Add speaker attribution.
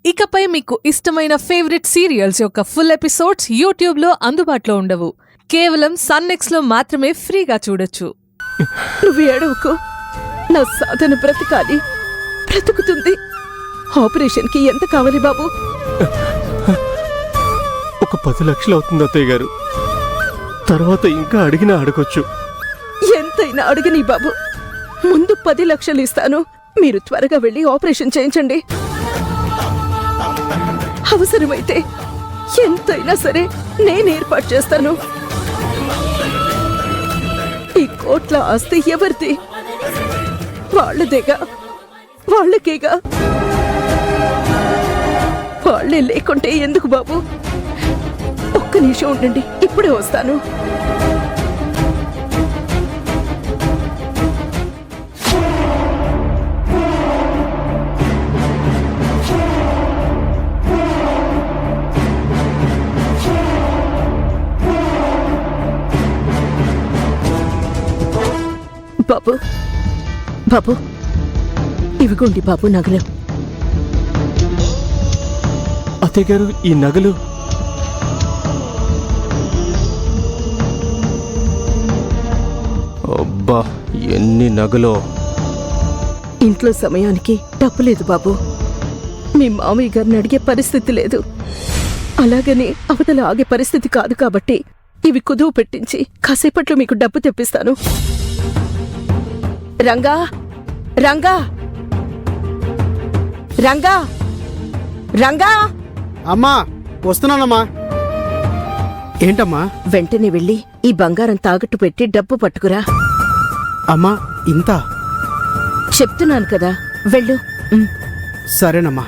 Speaker 1: ఇకపై మీకు ఇష్టమైన ఫేవరెట్ సీరియల్స్ యొక్క ఫుల్ ఎపిసోడ్స్ యూట్యూబ్లో అందుబాటులో ఉండవు. కేవలం సన్నెక్స్లో మాత్రమే ఫ్రీగా చూడొచ్చు.
Speaker 2: నువ్వు ఏడవకు. నా సాధన బ్రతకాలి, బ్రతుకుతుంది. ఆపరేషన్కి ఎంత కావాలి బాబు?
Speaker 3: ఒక 10 లక్షలు అవుతుంది అత్తయ్య గారు. తర్వాత ఇంకా అడిగినా అడగొచ్చు.
Speaker 2: ఎంతైనా అడగని బాబు. ముందు 10 లక్షలు ఇస్తాను. మీరు త్వరగా వెళ్ళి ఆపరేషన్ చేయించండి. అవసరమైతే ఎంతైనా సరే నేను ఏర్పాటు చేస్తాను. ఈ కోట్ల ఆస్తి ఎవరిది? వాళ్ళదేగా, వాళ్ళకేగా. వాళ్ళే లేకుంటే ఎందుకు బాబు? ఒక్క నిమిషం ఉండండి, ఇప్పుడే వస్తాను. బాబు, బాబు, ఇవిగోండి బాబు నగలు.
Speaker 3: అత్తయ్య గారు, ఈ నగలు అబ్బా ఎన్ని నగలో!
Speaker 2: ఇంట్లో సమయానికి డబ్బు లేదు బాబు. మీ మామయ్య గారిని అడిగే పరిస్థితి లేదు. అలాగని అవతల ఆగే పరిస్థితి కాదు కాబట్టి ఇవి కుదువు పెట్టించి కాసేపట్లో మీకు డబ్బు తెప్పిస్తాను. రంగా, రంగా, రంగా, రంగా!
Speaker 4: అమ్మా, వస్తున్నానమ్మా. ఏంటమ్మా?
Speaker 2: వెంటనే వెళ్ళి ఈ బంగారం తాకట్టు పెట్టి డబ్బు పట్టుకురా.
Speaker 4: అమ్మా, ఇంత?
Speaker 2: చెప్తున్నాను కదా, వెళ్ళు.
Speaker 4: సరేనమ్మా.